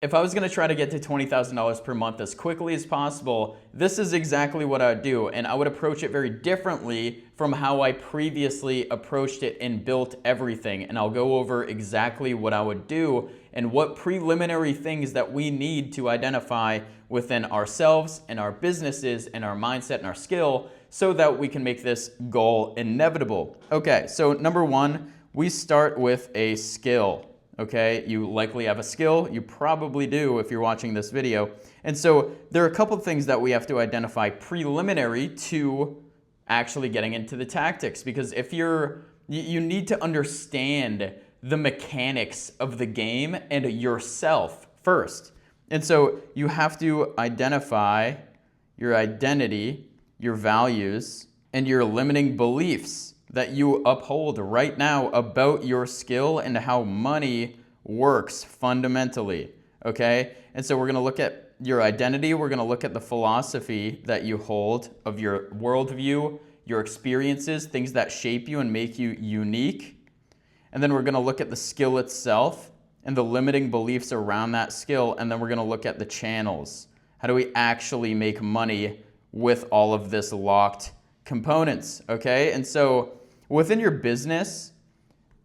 If I was going to try to get to $20,000 per month as quickly as possible, this is exactly what I would do. And I would approach it very differently from how I previously approached it and built everything. And I'll go over exactly what I would do and what preliminary things that we need to identify within ourselves and our businesses and our mindset and our skill so that we can make this goal inevitable. Okay, so number one, we start with a skill. Okay, you likely have a skill. You probably do if you're watching this video. And so there are a couple of things that we have to identify preliminary to actually getting into the tactics. Because if you need to understand the mechanics of the game and yourself first. And so you have to identify your identity, your values, and your limiting beliefs that you uphold right now about your skill and how money works fundamentally, okay? And so we're gonna look at your identity, we're gonna look at the philosophy that you hold of your worldview, your experiences, things that shape you and make you unique. And then we're gonna look at the skill itself and the limiting beliefs around that skill. And then we're gonna look at the channels. How do we actually make money with all of this locked components, okay? And so within your business,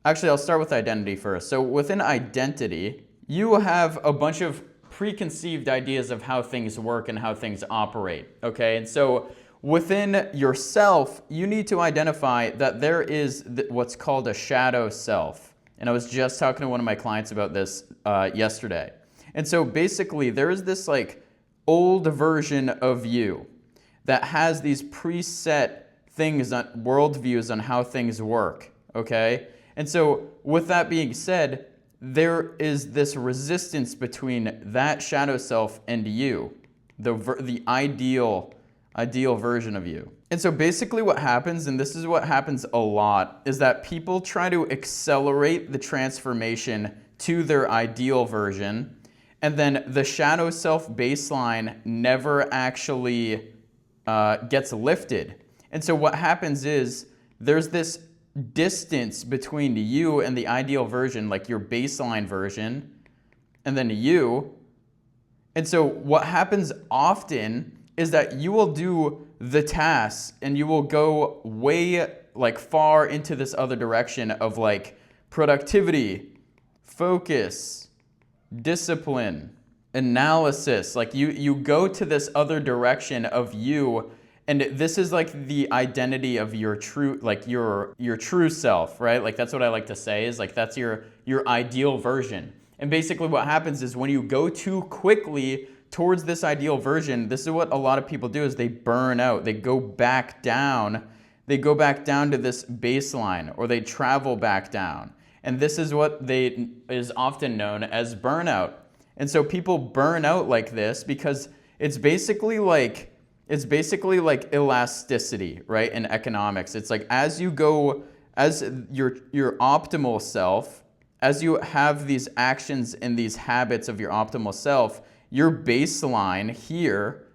actually I'll start with identity first. So within identity, you have a bunch of preconceived ideas of how things work and how things operate, okay? And so within yourself, you need to identify that there is what's called a shadow self. And I was just talking to one of my clients about this yesterday. And so basically there is this like old version of you that has these preset things on worldviews on how things work, okay? And so with that being said, there is this resistance between that shadow self and you, the ideal version of you. And so basically what happens, and this is what happens a lot, is that people try to accelerate the transformation to their ideal version, and then the shadow self baseline never actually gets lifted. And so what happens is there's this distance between you and the ideal version, like your baseline version, and then you. And so what happens often is that you will do the tasks and you will go way like far into this other direction of like productivity, focus, discipline, analysis. Like you go to this other direction of you. And this is like the identity of your true, like your true self, right? Like that's what I like to say is like that's your ideal version. And basically what happens is when you go too quickly towards this ideal version, this is what a lot of people do is they burn out. They go back down. They go back down to this baseline or they travel back down. And this is what is often known as burnout. And so people burn out like this because it's basically like elasticity, right? In economics, it's like as you go, as your optimal self, as you have these actions and these habits of your optimal self, your baseline here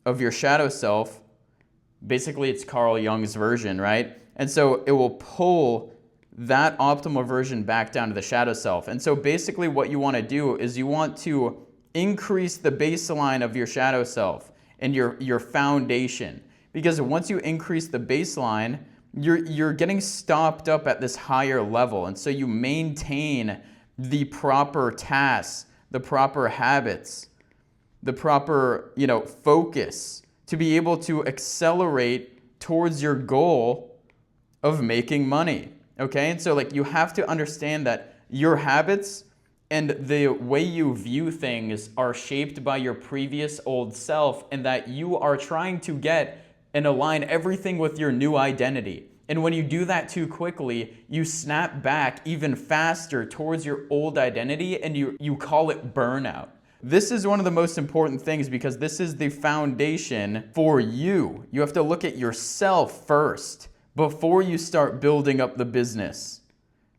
of your shadow self, basically it's Carl Jung's version, right? And so it will pull that optimal version back down to the shadow self. And so basically what you want to do is you want to increase the baseline of your shadow self and your foundation. Because once you increase the baseline, you're getting stopped up at this higher level. And so you maintain the proper tasks, the proper habits, the proper, focus to be able to accelerate towards your goal of making money. Okay? And so like you have to understand that your habits and the way you view things are shaped by your previous old self, and that you are trying to get and align everything with your new identity. And when you do that too quickly, you snap back even faster towards your old identity and you call it burnout. This is one of the most important things because this is the foundation for you. You have to look at yourself first before you start building up the business,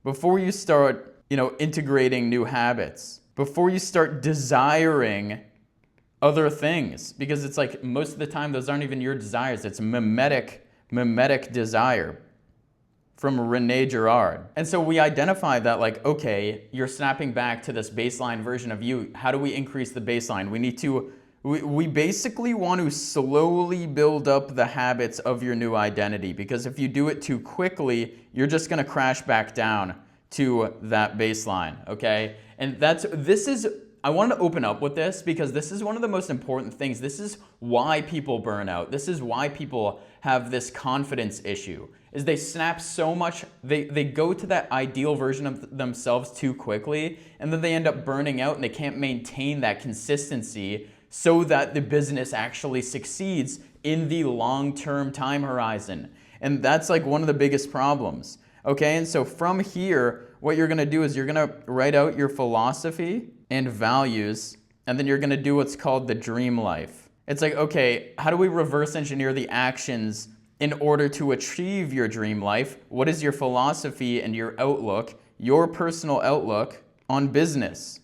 before you start integrating new habits, before you start desiring other things, because it's like most of the time those aren't even your desires. It's mimetic desire. from Rene Girard. And so we identified that like, okay, you're snapping back to this baseline version of you. How do we increase the baseline? We basically want to slowly build up the habits of your new identity, because if you do it too quickly, you're just gonna crash back down to that baseline, okay? And I wanted to open up with this because this is one of the most important things. This is why people burn out. This is why people have this confidence issue, is they snap so much, they go to that ideal version of themselves too quickly, and then they end up burning out and they can't maintain that consistency so that the business actually succeeds in the long-term time horizon. And that's like one of the biggest problems. Okay, and so from here, what you're gonna do is you're gonna write out your philosophy and values, and then you're gonna do what's called the dream life. It's like, okay, how do we reverse engineer the actions in order to achieve your dream life? What is your philosophy and your outlook, your personal outlook on business,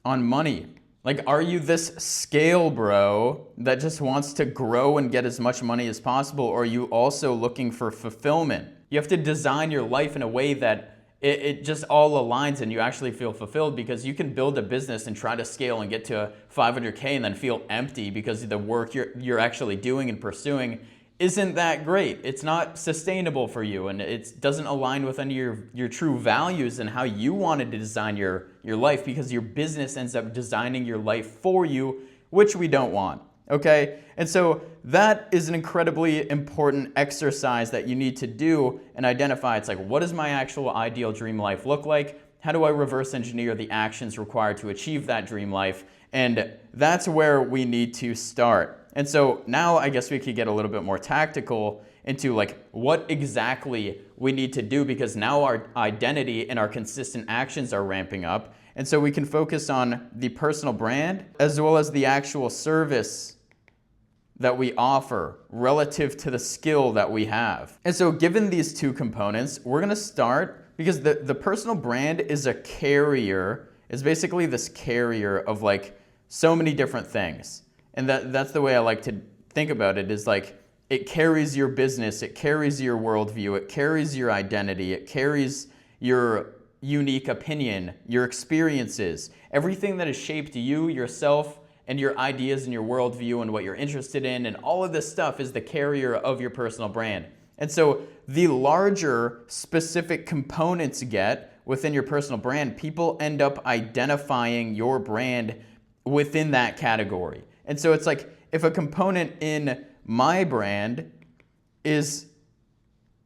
on money? Like, are you this scale bro that just wants to grow and get as much money as possible, or are you also looking for fulfillment? You have to design your life in a way that it just all aligns and you actually feel fulfilled, because you can build a business and try to scale and get to 500K and then feel empty because the work you're actually doing and pursuing isn't that great. It's not sustainable for you, and it doesn't align with any of your true values and how you wanted to design your life, because your business ends up designing your life for you, which we don't want. Okay? And so that is an incredibly important exercise that you need to do and identify. It's like, what does my actual ideal dream life look like? How do I reverse engineer the actions required to achieve that dream life? And that's where we need to start. And so now I guess we could get a little bit more tactical into like what exactly we need to do, because now our identity and our consistent actions are ramping up. And so we can focus on the personal brand as well as the actual service that we offer relative to the skill that we have. And so given these two components, we're gonna start, because the personal brand is a carrier, is basically this carrier of like so many different things. And that's the way I like to think about it, is like it carries your business, it carries your worldview, it carries your identity, it carries your unique opinion, your experiences, everything that has shaped you, yourself, and your ideas and your worldview and what you're interested in, and all of this stuff is the carrier of your personal brand. And so the larger specific components get within your personal brand, people end up identifying your brand within that category. And so it's like, if a component in my brand is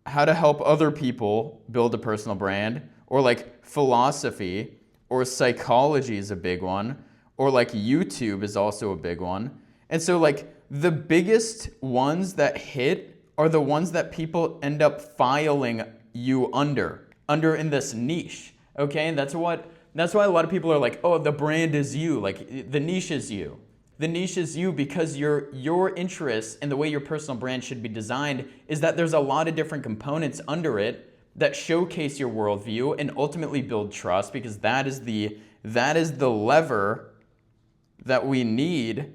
how to help other people build a personal brand, or like philosophy, or psychology is a big one, or like YouTube is also a big one. And so like the biggest ones that hit are the ones that people end up filing you under in this niche. Okay, and that's why a lot of people are like, oh, the brand is you, like the niche is you. The niche is you because your interests and the way your personal brand should be designed is that there's a lot of different components under it that showcase your worldview and ultimately build trust, because that is the lever that we need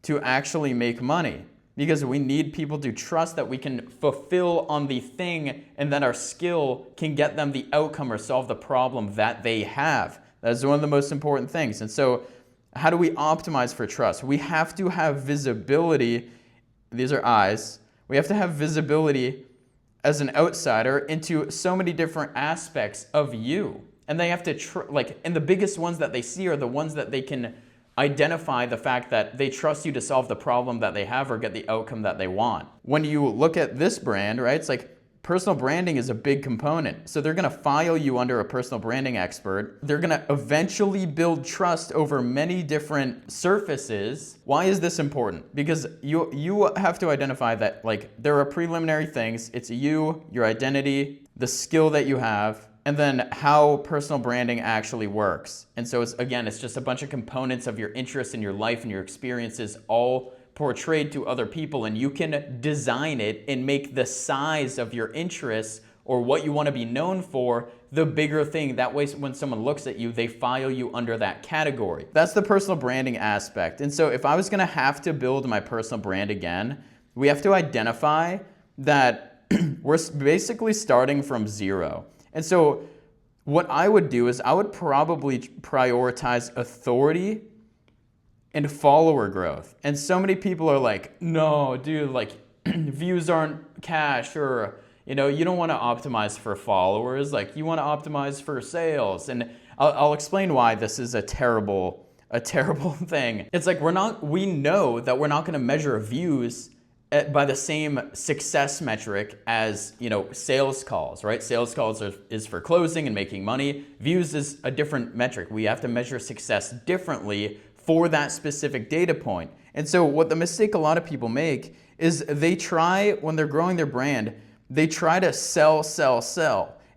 to actually make money. Because we need people to trust that we can fulfill on the thing and that our skill can get them the outcome or solve the problem that they have. That's one of the most important things. And so how do we optimize for trust? We have to have visibility. These are eyes. We have to have visibility as an outsider into so many different aspects of you. And they have to, and the biggest ones that they see are the ones that they can identify the fact that they trust you to solve the problem that they have or get the outcome that they want. When you look at this brand, right, it's like personal branding is a big component. So they're gonna file you under a personal branding expert. They're gonna eventually build trust over many different surfaces. Why is this important? Because you have to identify that like there are preliminary things. It's you, your identity, the skill that you have, and then how personal branding actually works. And so it's just a bunch of components of your interests in your life and your experiences all portrayed to other people, and you can design it and make the size of your interests or what you want to be known for the bigger thing. That way when someone looks at you, they file you under that category. That's the personal branding aspect. And so if I was going to have to build my personal brand again, we have to identify that we're basically starting from zero. And so what I would do is I would probably prioritize authority and follower growth. And so many people are like, no, dude, like views aren't cash, or, you know, you don't want to optimize for followers. Like you want to optimize for sales. And I'll explain why this is a terrible thing. It's like we know that we're not going to measure views by the same success metric as, you know, sales calls, right? Sales calls is for closing and making money. Views is a different metric. We have to measure success differently for that specific data point. And so what the mistake a lot of people make is they try, when they're growing their brand, they try to sell.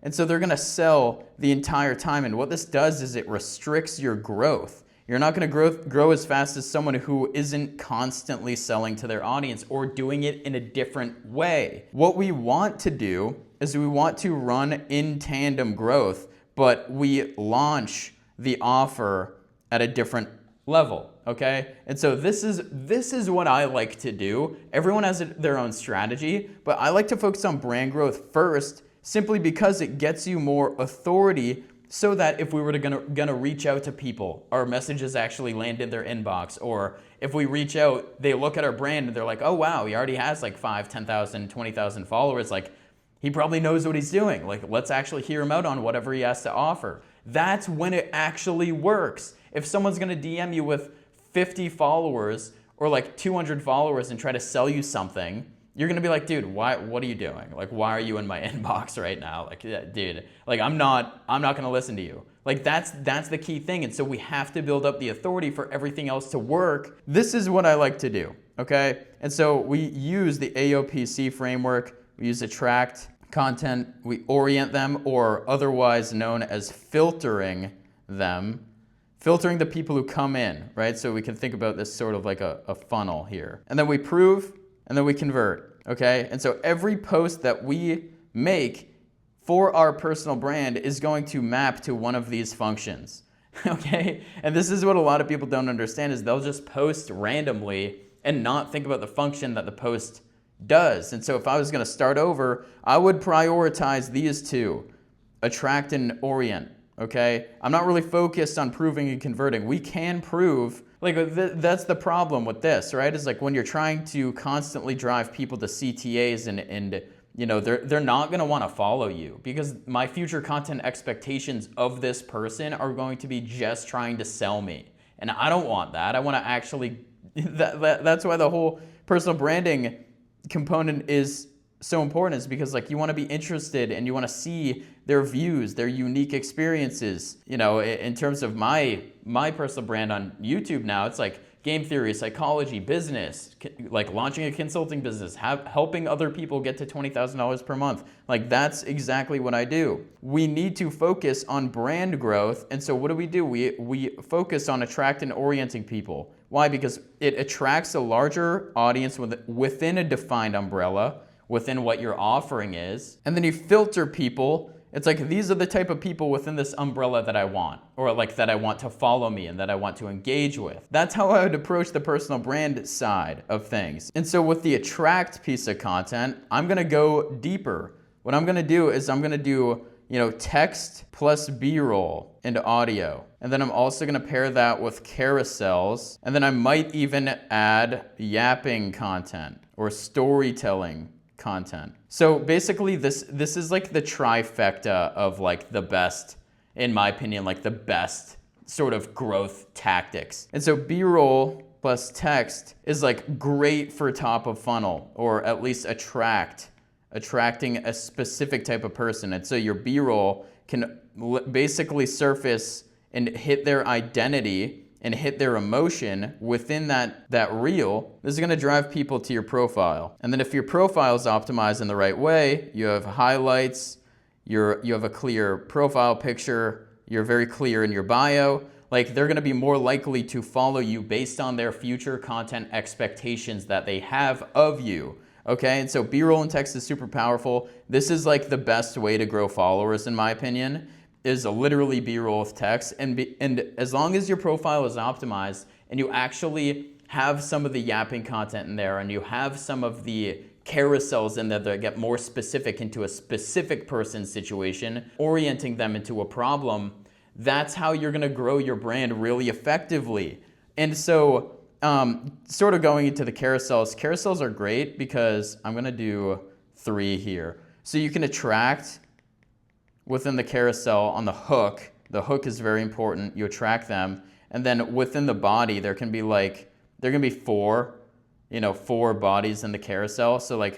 And so they're gonna sell the entire time. And what this does is it restricts your growth. You're not going to grow as fast as someone who isn't constantly selling to their audience or doing it in a different way. What we want to do is we want to run in tandem growth, but we launch the offer at a different level, okay? And so this is what I like to do. Everyone has their own strategy, but I like to focus on brand growth first, simply because it gets you more authority, so that if we were gonna reach out to people, our messages actually land in their inbox. Or if we reach out, they look at our brand and they're like, oh wow, he already has like 5, 10,000, 20,000 followers. Like he probably knows what he's doing. Like let's actually hear him out on whatever he has to offer. That's when it actually works. If someone's gonna DM you with 50 followers or like 200 followers and try to sell you something, you're gonna be like, dude, what are you doing? Like, why are you in my inbox right now? Like, dude, like I'm not gonna listen to you. Like that's the key thing. And so we have to build up the authority for everything else to work. This is what I like to do, okay? And so we use the AOPC framework, we use attract content, we orient them, or otherwise known as filtering them. Filtering the people who come in, right? So we can think about this sort of like a funnel here. And then we prove, and then we convert, okay? And so every post that we make for our personal brand is going to map to one of these functions, okay? And this is what a lot of people don't understand, is they'll just post randomly and not think about the function that the post does. And so if I was gonna start over, I would prioritize these two, attract and orient, okay? I'm not really focused on proving and converting. We can prove. Like that's the problem with this, right? Is like when you're trying to constantly drive people to CTAs and you know, they're not gonna wanna follow you, because my future content expectations of this person are going to be just trying to sell me. And I don't want that. I wanna actually, that's why the whole personal branding component is so important, is because like you wanna be interested and you wanna see their views, their unique experiences. You know, in terms of my personal brand on YouTube now, it's like game theory, psychology, business, like launching a consulting business, helping other people get to $20,000 per month. Like that's exactly what I do. We need to focus on brand growth. And so what do? We focus on attracting and orienting people. Why? Because it attracts a larger audience within a defined umbrella, within what your offering is. And then you filter people. It's like, these are the type of people within this umbrella that I want, or like that I want to follow me and that I want to engage with. That's how I would approach the personal brand side of things. And so with the attract piece of content, I'm gonna go deeper. What I'm gonna do is I'm gonna do, you know, text plus B-roll into audio. And then I'm also gonna pair that with carousels. And then I might even add yapping content or storytelling content. So basically this is like the trifecta of like the best, in my opinion, like the best sort of growth tactics. And so B-roll plus text is like great for top of funnel, or at least attracting a specific type of person. And so your B-roll can basically surface and hit their identity and hit their emotion within that reel. This is gonna drive people to your profile. And then if your profile is optimized in the right way, you have highlights, you have a clear profile picture, you're very clear in your bio, like they're gonna be more likely to follow you based on their future content expectations that they have of you. Okay, and so B-roll and text is super powerful. This is like the best way to grow followers, in my opinion, is literally B-roll with text. And as long as your profile is optimized and you actually have some of the yapping content in there and you have some of the carousels in there that get more specific into a specific person's situation, orienting them into a problem, that's how you're going to grow your brand really effectively. And so sort of going into the carousels are great because I'm going to do 3 here. So you can attract within the carousel on the hook. The hook is very important. You attract them. And then within the body, there can be 4 bodies in the carousel. So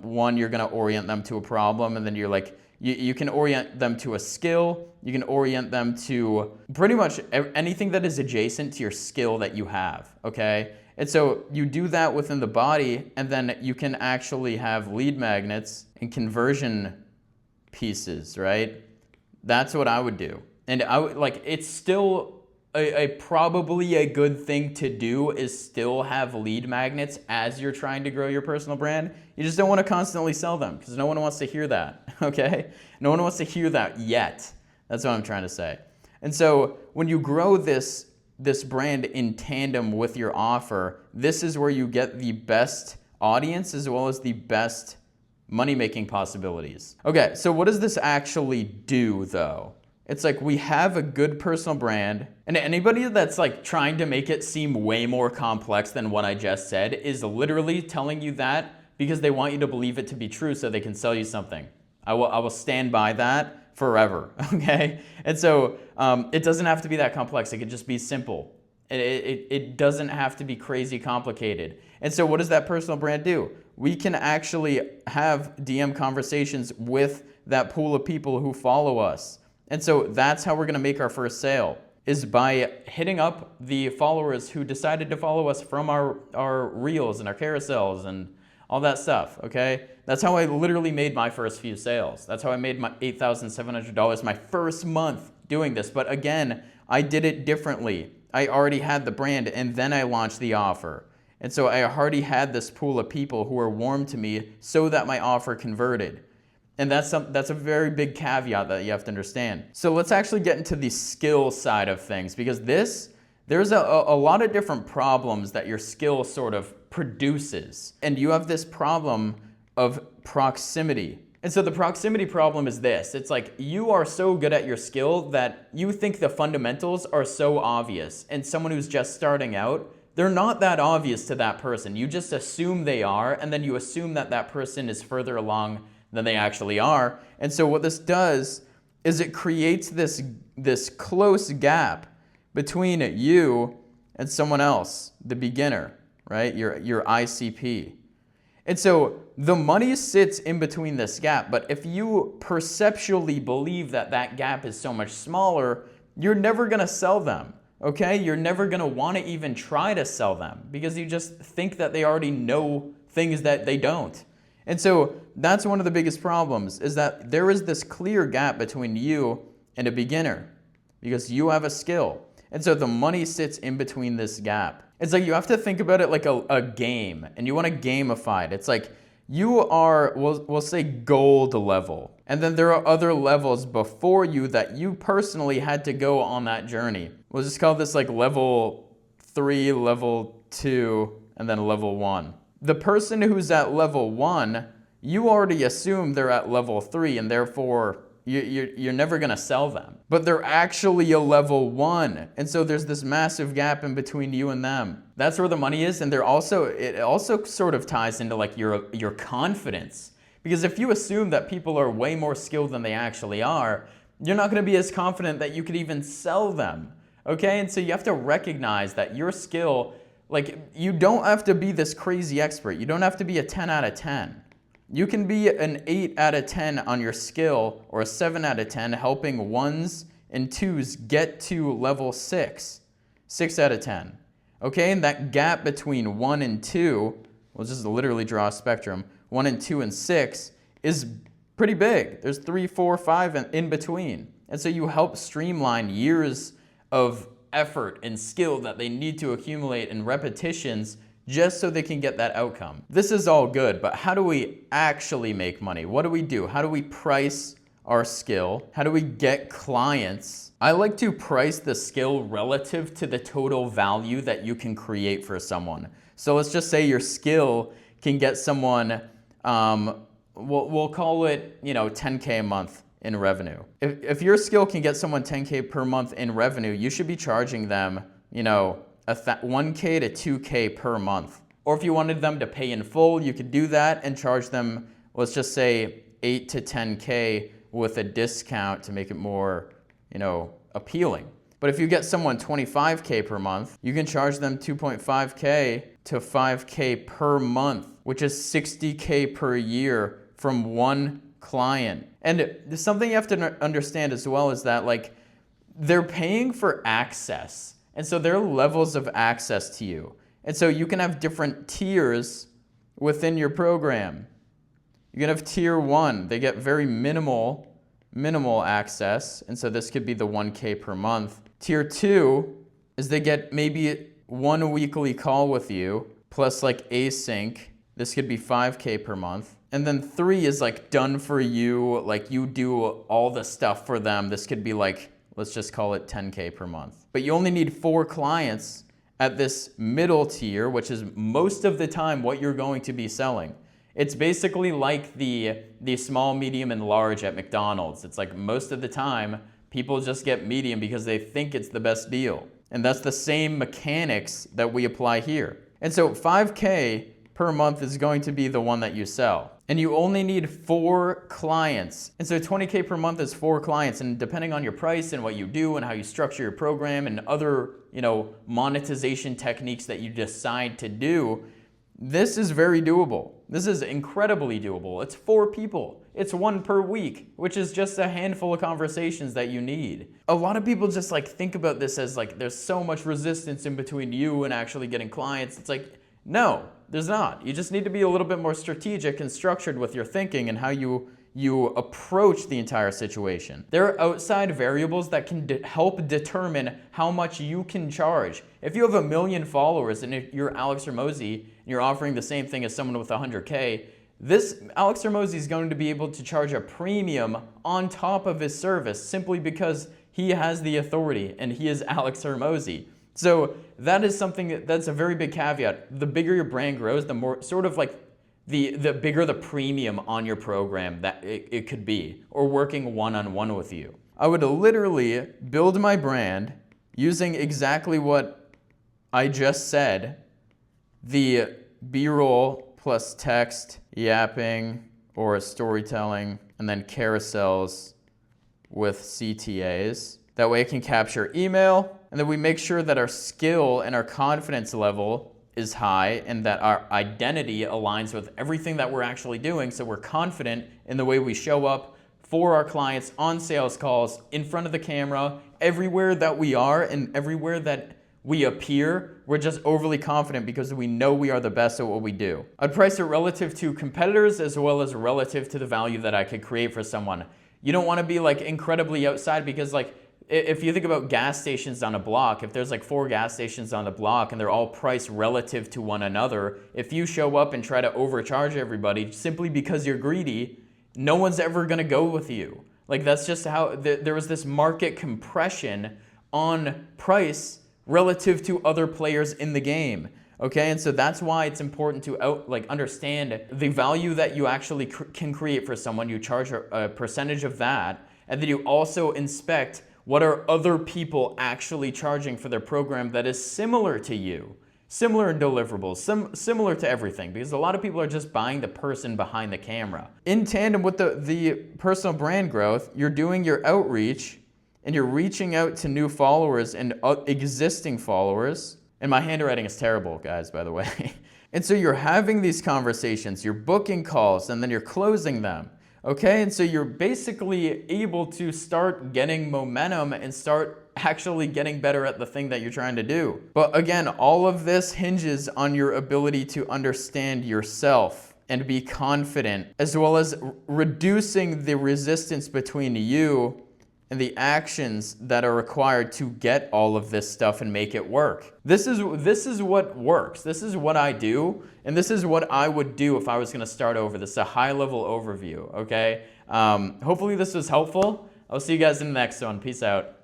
one, you're going to orient them to a problem, and then you're you can orient them to a skill. You can orient them to pretty much anything that is adjacent to your skill that you have, okay? And so you do that within the body, and then you can actually have lead magnets and conversion pieces, right? That's what I would do. And I would it's still probably a good thing to do is still have lead magnets as you're trying to grow your personal brand. You just don't want to constantly sell them because no one wants to hear that, okay? No one wants to hear that yet. That's what I'm trying to say. And so when you grow this brand in tandem with your offer, this is where you get the best audience as well as the best money-making possibilities. Okay, so what does this actually do though? It's we have a good personal brand, and anybody that's trying to make it seem way more complex than what I just said is literally telling you that because they want you to believe it to be true so they can sell you something. I will stand by that forever, okay? And so it doesn't have to be that complex. It could just be simple. It doesn't have to be crazy complicated. And so what does that personal brand do? We can actually have DM conversations with that pool of people who follow us. And so that's how we're going to make our first sale, is by hitting up the followers who decided to follow us from our reels and our carousels and all that stuff, okay? That's how I literally made my first few sales. That's how I made my $8,700 my first month doing this. But again, I did it differently. I already had the brand, and then I launched the offer. And so I already had this pool of people who were warm to me so that my offer converted. And that's a very big caveat that you have to understand. So let's actually get into the skill side of things, because there's a lot of different problems that your skill sort of produces. And you have this problem of proximity. And so the proximity problem is this. It's you are so good at your skill that you think the fundamentals are so obvious. And someone who's just starting out, they're not that obvious to that person. You just assume they are, and then you assume that that person is further along than they actually are. And so what this does is it creates this close gap between you and someone else, the beginner, right? Your ICP. And so the money sits in between this gap, but if you perceptually believe that that gap is so much smaller, you're never gonna sell them, okay? You're never gonna wanna even try to sell them because you just think that they already know things that they don't. And so that's one of the biggest problems, is that there is this clear gap between you and a beginner because you have a skill. And so the money sits in between this gap. It's you have to think about it like a game, and you want to gamify it. It's you are, we'll say gold level. And then there are other levels before you that you personally had to go on that journey. We'll just call this level 3, level 2, and then level 1. The person who's at level 1, you already assume they're at level 3, and therefore you're never going to sell them. But they're actually a level 1, and so there's this massive gap in between you and them. That's where the money is, and it also sort of ties into your confidence. Because if you assume that people are way more skilled than they actually are, you're not going to be as confident that you could even sell them. Okay? And so you have to recognize that your skill, you don't have to be this crazy expert. You don't have to be a 10 out of 10. You can be an 8 out of 10 on your skill, or a 7 out of 10 helping 1s and 2s get to level 6. 6 out of 10. Okay, and that gap between 1 and 2, we'll just literally draw a spectrum, 1 and 2 and 6 is pretty big. There's 3, 4, 5 in between. And so you help streamline years of effort and skill that they need to accumulate in repetitions just so they can get that outcome. This is all good, but how do we actually make money? What do we do? How do we price our skill? How do we get clients? I like to price the skill relative to the total value that you can create for someone. So let's just say your skill can get someone, we'll call it, 10K a month in revenue. If your skill can get someone 10K per month in revenue, you should be charging them, 1K to 2K per month. Or if you wanted them to pay in full, you could do that and charge them, let's just say 8 to 10K with a discount to make it more, appealing. But if you get someone 25K per month, you can charge them 2.5K to 5K per month, which is 60K per year from one client. And something you have to understand as well is that they're paying for access. And so there are levels of access to you. And so you can have different tiers within your program. You can have tier 1. They get very minimal access. And so this could be the 1K per month. Tier 2 is they get maybe 1 weekly call with you plus async. This could be 5K per month. And then 3 is done for you, you do all the stuff for them. This could be let's just call it 10K per month. But you only need 4 clients at this middle tier, which is most of the time what you're going to be selling. It's basically like the small, medium, and large at McDonald's. It's most of the time, people just get medium because they think it's the best deal. And that's the same mechanics that we apply here. And so 5K per month is going to be the one that you sell. And you only need 4 clients. And so 20K per month is 4 clients. And depending on your price and what you do and how you structure your program and other, monetization techniques that you decide to do, this is very doable. This is incredibly doable. It's 4 people. It's 1 per week, which is just a handful of conversations that you need. A lot of people just think about this as there's so much resistance in between you and actually getting clients. It's no, there's not. You just need to be a little bit more strategic and structured with your thinking and how you approach the entire situation. There are outside variables that can help determine how much you can charge. If you have 1 million followers and if you're Alex Hormozi and you're offering the same thing as someone with 100K, this Alex Hormozi is going to be able to charge a premium on top of his service simply because he has the authority and he is Alex Hormozi. So that is something that's a very big caveat. The bigger your brand grows, the more the bigger the premium on your program that it could be, or working one-on-one with you. I would literally build my brand using exactly what I just said, the B-roll plus text, yapping, or storytelling, and then carousels with CTAs. That way I can capture email, and then we make sure that our skill and our confidence level is high and that our identity aligns with everything that we're actually doing, so we're confident in the way we show up for our clients on sales calls, in front of the camera, everywhere that we are and everywhere that we appear. We're just overly confident because we know we are the best at what we do. I'd price it relative to competitors as well as relative to the value that I could create for someone. You don't want to be incredibly outside because if you think about gas stations on a block, if there's 4 gas stations on the block and they're all priced relative to one another, if you show up and try to overcharge everybody simply because you're greedy, no one's ever going to go with you. That's just how there was this market compression on price relative to other players in the game. Okay, and so that's why it's important to understand the value that you actually can create for someone. You charge a percentage of that, and then you also inspect what are other people actually charging for their program that is similar to you, similar in deliverables, similar to everything, because a lot of people are just buying the person behind the camera. In tandem with the personal brand growth, you're doing your outreach and you're reaching out to new followers and existing followers. And my handwriting is terrible, guys, by the way. And so you're having these conversations, you're booking calls, and then you're closing them. Okay, and so you're basically able to start getting momentum and start actually getting better at the thing that you're trying to do. But again, all of this hinges on your ability to understand yourself and be confident, as well as reducing the resistance between you and the actions that are required to get all of this stuff and make it work. This is what works. This is what I do, and this is what I would do if I was gonna start over. This is a high-level overview, okay? Hopefully this was helpful. I'll see you guys in the next one. Peace out.